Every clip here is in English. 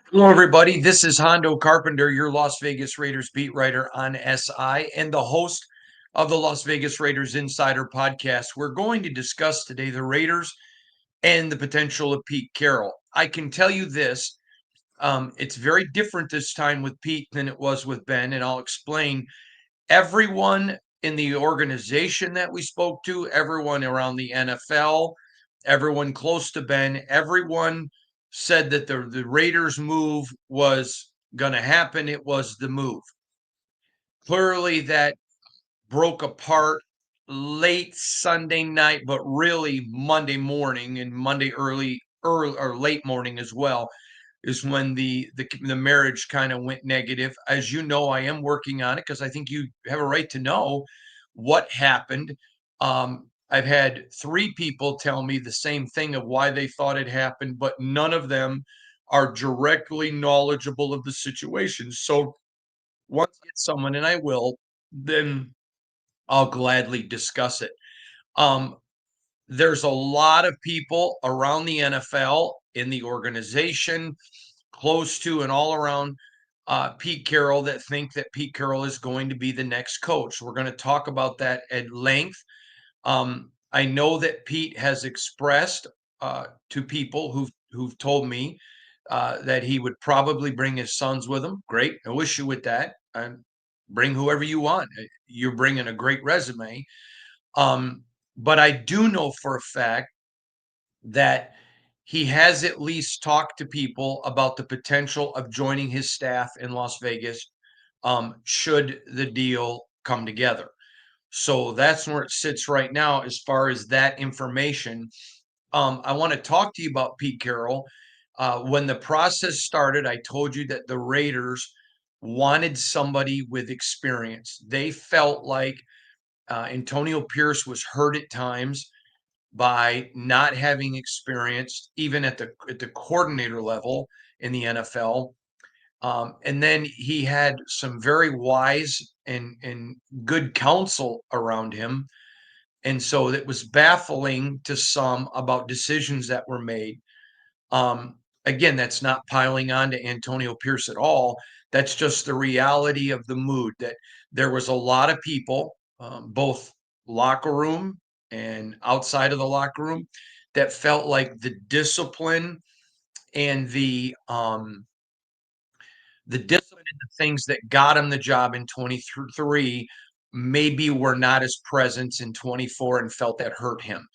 Hello, everybody. This is Hondo Carpenter, your Las Vegas Raiders beat writer on SI and the host of the Las Vegas Raiders Insider podcast. We're going to discuss today the Raiders and the potential of Pete Carroll. I can tell you this, it's very different this time with Pete than it was with Ben, and I'll explain. Everyone in the organization that we spoke to, everyone around the NFL, everyone close to Ben, everyone said that the Raiders move was going to happen. It was the move. Clearly, that broke apart late Sunday night, but really Monday morning and Monday early or late morning as well is when the marriage kind of went negative. As you know, I am working on it because I think you have a right to know what happened. I've had three people tell me the same thing of why they thought it happened, but none of them are directly knowledgeable of the situation. So once I get someone, and I will, then I'll gladly discuss it. Um, there's a lot of people around the NFL in the organization, close to and all around Pete Carroll that think that Pete Carroll is going to be the next coach. We're going to talk about that at length. I know that Pete has expressed to people who've told me that he would probably bring his sons with him. Great, no issue with that. Bring whoever you want. You're bringing a great resume. Um, but I do know for a fact that he has at least talked to people about the potential of joining his staff in Las Vegas should the deal come together. So that's where it sits right now as far as that information. I want to talk to you about Pete Carroll. When the process started, I told you that the Raiders wanted somebody with experience. They felt like Antonio Pierce was hurt at times by not having experience, even at the coordinator level in the NFL. And then he had some very wise and good counsel around him. And so it was baffling to some about decisions that were made. Again, that's not piling on to Antonio Pierce at all. That's just the reality of the mood that there was a lot of people, both locker room and outside of the locker room, that felt like the discipline and the discipline and the things that got him the job in 23 maybe were not as present in 24 and felt that hurt him.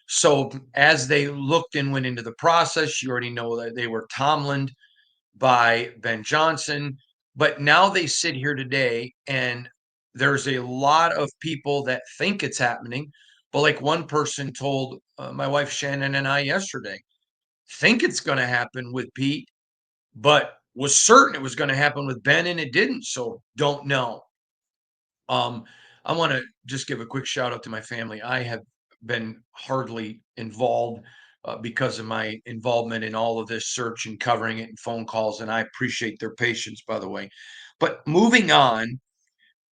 So as they looked and went into the process, you already know that they were Tomlined by Ben Johnson. But now they sit here today, and there's a lot of people that think it's happening. But like one person told my wife Shannon and I yesterday, think it's going to happen with Pete, but was certain it was going to happen with Ben, and it didn't. So don't know. Um, I want to just give a quick shout out to my family. I have been hardly involved because of my involvement in all of this search and covering it and phone calls, and I appreciate their patience, by the way. But moving on,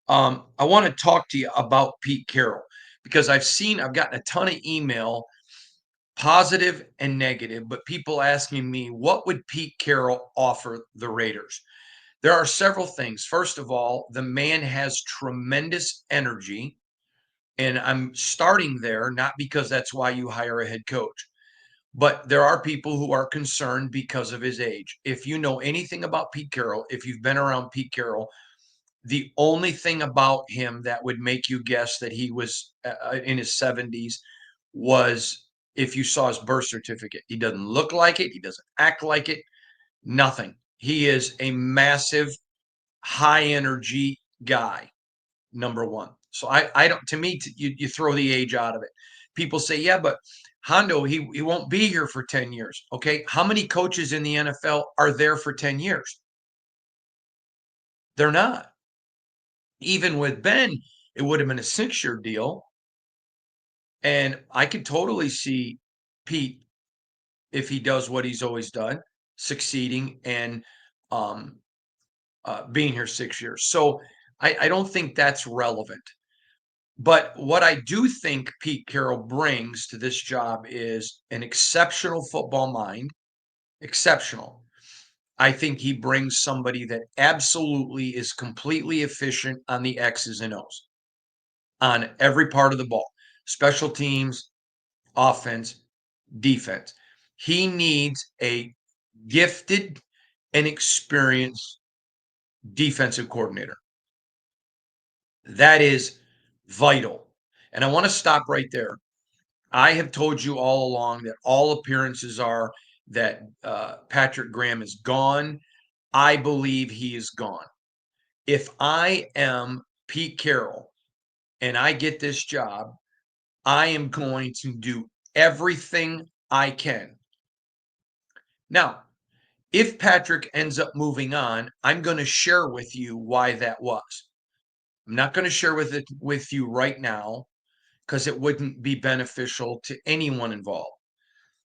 I want to talk to you about Pete Carroll because I've gotten a ton of email, positive and negative, but people asking me, what would Pete Carroll offer the Raiders? There are several things. First of all, the man has tremendous energy. And I'm starting there, not because that's why you hire a head coach, but there are people who are concerned because of his age. If you know anything about Pete Carroll, if you've been around Pete Carroll, the only thing about him that would make you guess that he was in his 70s was if you saw his birth certificate. He doesn't look like it, he doesn't act like it, nothing. He is a massive, high energy guy, number one. So I don't, to me, you throw the age out of it. People say, yeah, but Hondo, he won't be here for 10 years. Okay. How many coaches in the NFL are there for 10 years? They're not. Even with Ben, it would have been a 6-year deal. And I could totally see Pete, if he does what he's always done, succeeding and um, being here 6 years. So I don't think that's relevant. But what I do think Pete Carroll brings to this job is an exceptional football mind, exceptional. I think he brings somebody that absolutely is completely efficient on the X's and O's on every part of the ball, special teams, offense, defense. He needs a gifted and experienced defensive coordinator. That is vital. And I want to stop right there. I have told you all along that all appearances are that Patrick Graham is gone. I believe he is gone. If I am Pete Carroll and I get this job, I am going to do everything I can. Now, if Patrick ends up moving on, I'm going to share with you why that was. I'm not going to share with you right now because it wouldn't be beneficial to anyone involved.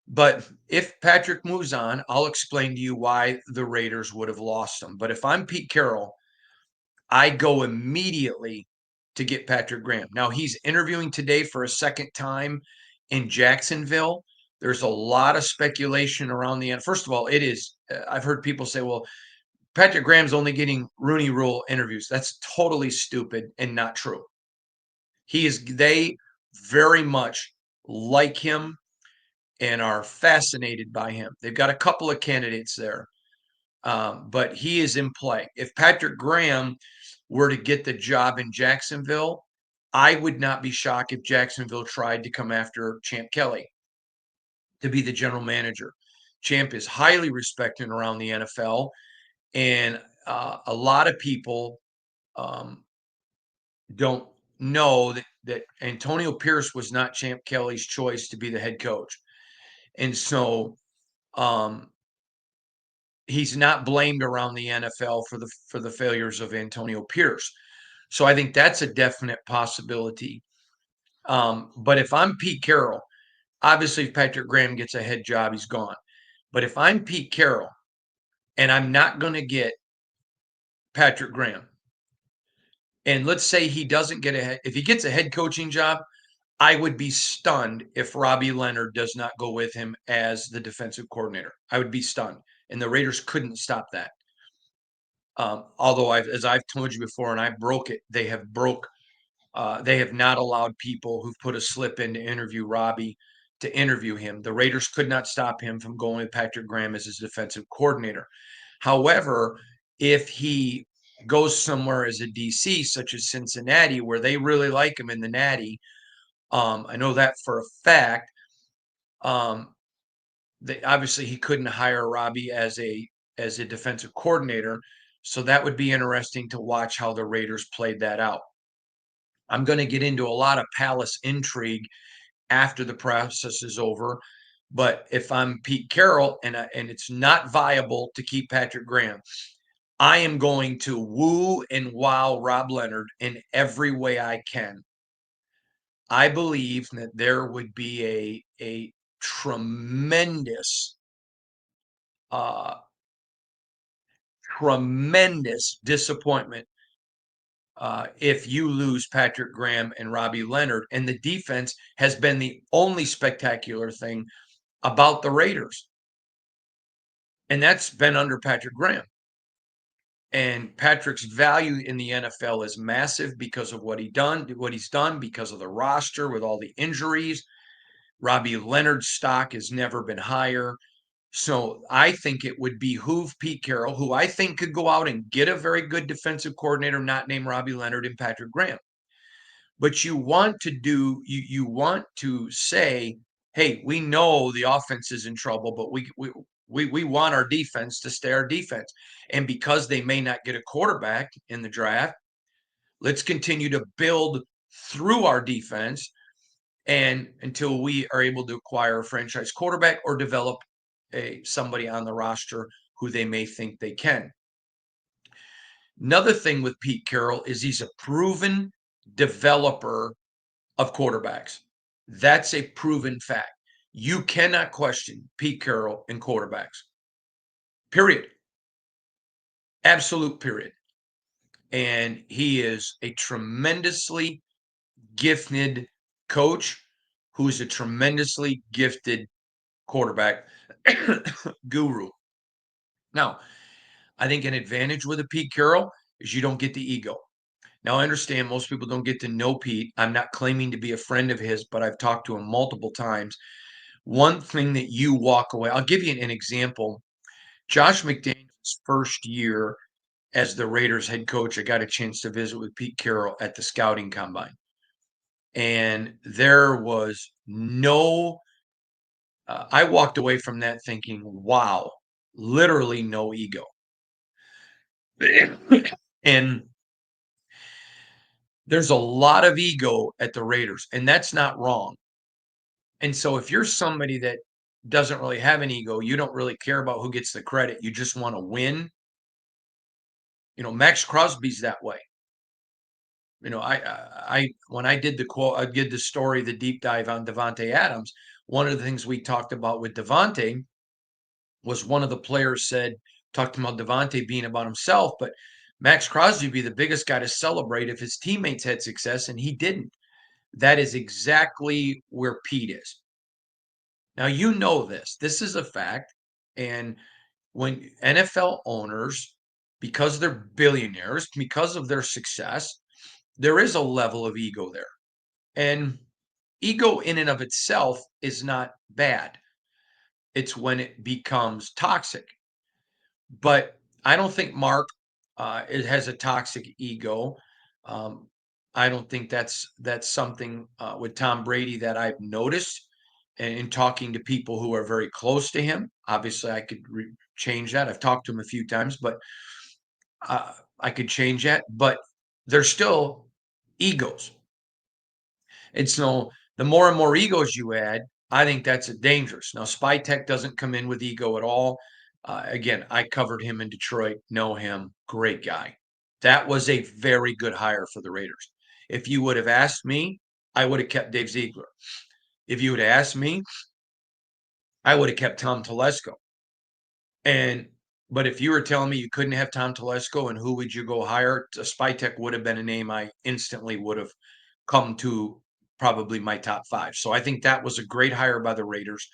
But if Patrick moves on, I'll explain to you why the Raiders would have lost him. But if I'm Pete Carroll, I go immediately to get Patrick Graham. Now he's interviewing today for a second time in Jacksonville. There's a lot of speculation around the end. First of all, it is. I've heard people say, "Well, Patrick Graham's only getting Rooney Rule interviews." That's totally stupid and not true. He is. They very much like him and are fascinated by him. They've got a couple of candidates there, but he is in play. If Patrick Graham were to get the job in Jacksonville, I would not be shocked if Jacksonville tried to come after Champ Kelly to be the general manager. Champ is highly respected around the NFL, and a lot of people um, don't know that Antonio Pierce was not Champ Kelly's choice to be the head coach. And so um, he's not blamed around the NFL for the failures of Antonio Pierce. So I think that's a definite possibility. But if I'm Pete Carroll, obviously if Patrick Graham gets a head job, he's gone. But if I'm Pete Carroll and I'm not going to get Patrick Graham, and let's say he doesn't get if he gets a head coaching job, I would be stunned if Robbie Leonard does not go with him as the defensive coordinator. I would be stunned, and the Raiders couldn't stop that. Although as I've told you before, and I broke it, they have not allowed people who've put a slip in to interview Robbie to interview him. The Raiders could not stop him from going with Patrick Graham as his defensive coordinator. However, if he goes somewhere as a DC, such as Cincinnati, where they really like him in the Natty, I know that for a fact. Obviously he couldn't hire Robbie as a defensive coordinator, so that would be interesting to watch how the Raiders played that out. I'm going to get into a lot of palace intrigue after the process is over, but if I'm Pete Carroll and it's not viable to keep Patrick Graham, I am going to woo and wow Rob Leonard in every way I can. I believe that there would be a tremendous uh, tremendous disappointment if you lose Patrick Graham and Robbie Leonard. And the defense has been the only spectacular thing about the Raiders. And that's been under Patrick Graham. And Patrick's value in the NFL is massive because of what he's done, because of the roster with all the injuries. Robbie Leonard's stock has never been higher. So I think it would behoove Pete Carroll, who I think could go out and get a very good defensive coordinator, not named Robbie Leonard and Patrick Graham. But you want to say, hey, we know the offense is in trouble, but we want our defense to stay our defense. And because they may not get a quarterback in the draft, let's continue to build through our defense and until we are able to acquire a franchise quarterback or develop somebody on the roster who they may think they can. Another thing with Pete Carroll is he's a proven developer of quarterbacks. That's a proven fact. You cannot question Pete Carroll and quarterbacks. Period. Absolute period. And he is a tremendously gifted coach who is a tremendously gifted quarterback guru. Now, I think an advantage with a Pete Carroll is you don't get the ego. Now, I understand most people don't get to know Pete. I'm not claiming to be a friend of his, but I've talked to him multiple times. One thing that you walk away, I'll give you an example. Josh McDaniels' first year as the Raiders head coach, I got a chance to visit with Pete Carroll at the scouting combine. And there was no, I walked away from that thinking, wow, literally no ego. And there's a lot of ego at the Raiders, and that's not wrong. And so if you're somebody that doesn't really have an ego, you don't really care about who gets the credit, you just want to win. Max Crosby's that way. I when I did the quote, I did the story, the deep dive on Devontae Adams. One of the things we talked about with Devontae was one of the players said, talked about Devontae being about himself, but Max Crosby would be the biggest guy to celebrate if his teammates had success, and he didn't. That is exactly where Pete is. Now, you know this. This is a fact. And when NFL owners, because they're billionaires, because of their success, there is a level of ego there. And ego in and of itself is not bad. It's when it becomes toxic. But I don't think Mark it has a toxic ego. Um, I don't think that's something with Tom Brady that I've noticed in talking to people who are very close to him. Obviously, I could change that. I've talked to him a few times, but I could change that. But there's still egos. And so the more and more egos you add, I think that's dangerous. Now, Spy Tech doesn't come in with ego at all. Again, I covered him in Detroit, know him, great guy. That was a very good hire for the Raiders. If you would have asked me, I would have kept Dave Ziegler. If you would have asked me, I would have kept Tom Telesco. And but if you were telling me you couldn't have Tom Telesco and who would you go hire, Spy Tech would have been a name I instantly would have come to probably my top five. So I think that was a great hire by the Raiders,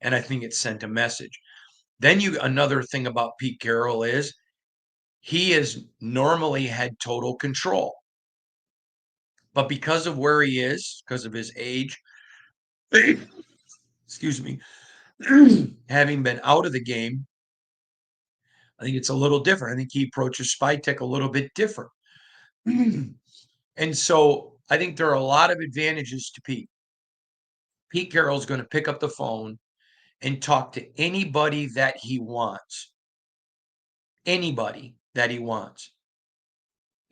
and I think it sent a message. Then another thing about Pete Carroll is he has normally had total control, but because of where he is, because of his age, excuse me, having been out of the game, I think it's a little different. I think he approaches Spy Tech a little bit different. And so I think there are a lot of advantages to Pete. Pete Carroll's going to pick up the phone and talk to anybody that he wants. Anybody that he wants.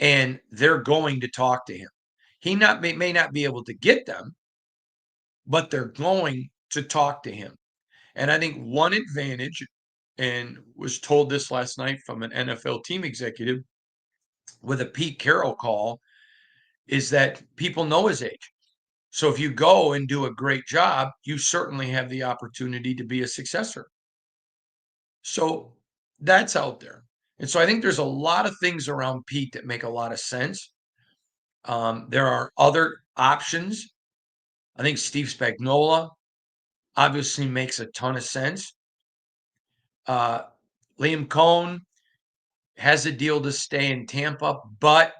And they're going to talk to him. He may not be able to get them, but they're going to talk to him. And I think one advantage, and was told this last night from an NFL team executive with a Pete Carroll call, is that people know his age. So if you go and do a great job, you certainly have the opportunity to be a successor. So that's out there. And so I think there's a lot of things around Pete that make a lot of sense. There are other options. I think Steve Spagnuolo obviously makes a ton of sense. Uh, Liam Cohn has a deal to stay in Tampa, but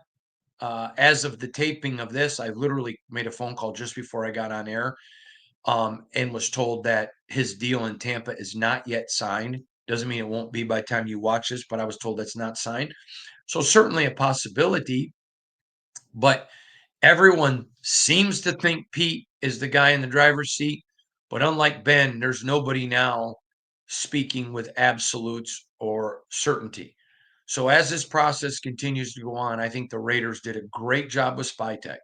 as of the taping of this, I literally made a phone call just before I got on air and was told that his deal in Tampa is not yet signed. Doesn't mean it won't be by the time you watch this, but I was told that's not signed. So certainly a possibility, but everyone seems to think Pete is the guy in the driver's seat. But unlike Ben, there's nobody now speaking with absolutes or certainty. So as this process continues to go on, I think the Raiders did a great job with Spytech.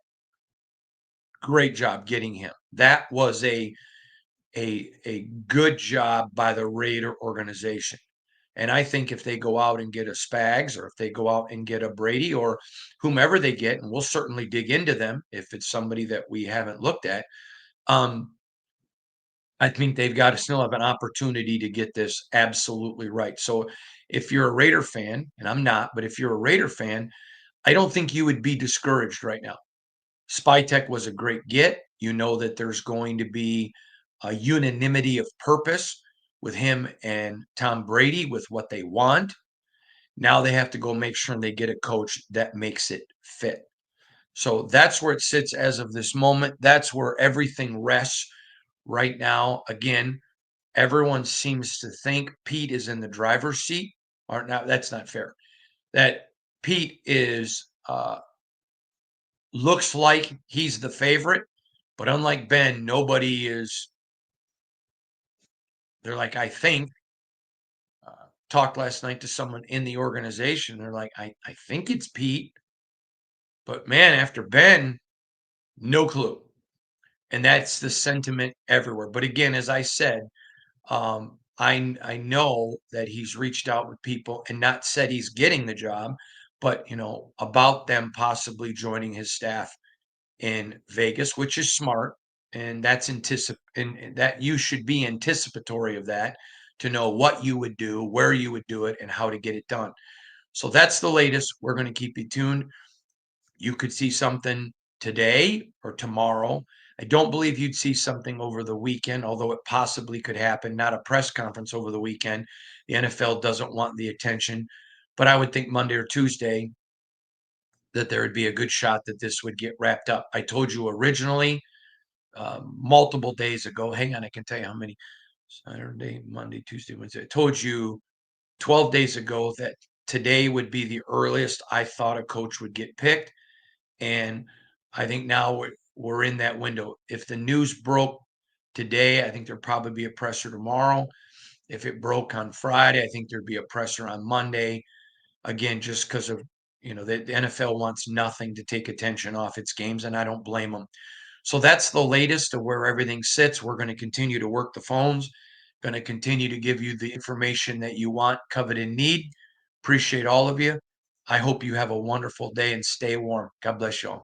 Great job getting him. That was a good job by the Raider organization. And I think if they go out and get a Spags, or if they go out and get a Brady, or whomever they get, and we'll certainly dig into them if it's somebody that we haven't looked at, um, I think they've got to still have an opportunity to get this absolutely right. So if you're a Raider fan, and I'm not, but if you're a Raider fan, I don't think you would be discouraged right now. Spytech was a great get. You know that there's going to be a unanimity of purpose with him and Tom Brady with what they want. Now they have to go make sure they get a coach that makes it fit. So that's where it sits as of this moment. That's where everything rests right now. Again, everyone seems to think Pete is in the driver's seat. Or not, that's not fair. That Pete is looks like he's the favorite, but unlike Ben, nobody is. They're like, I think. Talked last night to someone in the organization. They're like, I think it's Pete, but man, after Ben, no clue. And that's the sentiment everywhere. But again, as I said, I know that he's reached out with people and not said he's getting the job, but about them possibly joining his staff in Vegas, which is smart, and that's and that you should be anticipatory of that to know what you would do, where you would do it, and how to get it done. So that's the latest. We're going to keep you tuned. You could see something today or tomorrow. I don't believe you'd see something over the weekend, although it possibly could happen. Not a press conference over the weekend. The NFL doesn't want the attention, but I would think Monday or Tuesday that there would be a good shot that this would get wrapped up. I told you originally, multiple days ago. Hang on, I can tell you how many. Saturday, Monday, Tuesday, Wednesday. I told you 12 days ago that today would be the earliest I thought a coach would get picked. And I think now we're in that window. If the news broke today, I think there'd probably be a presser tomorrow. If it broke on Friday, I think there'd be a presser on Monday. Again, just because of the NFL wants nothing to take attention off its games, and I don't blame them. So that's the latest of where everything sits. We're going to continue to work the phones, going to continue to give you the information that you want, covet, and need. Appreciate all of you. I hope you have a wonderful day and stay warm. God bless you all.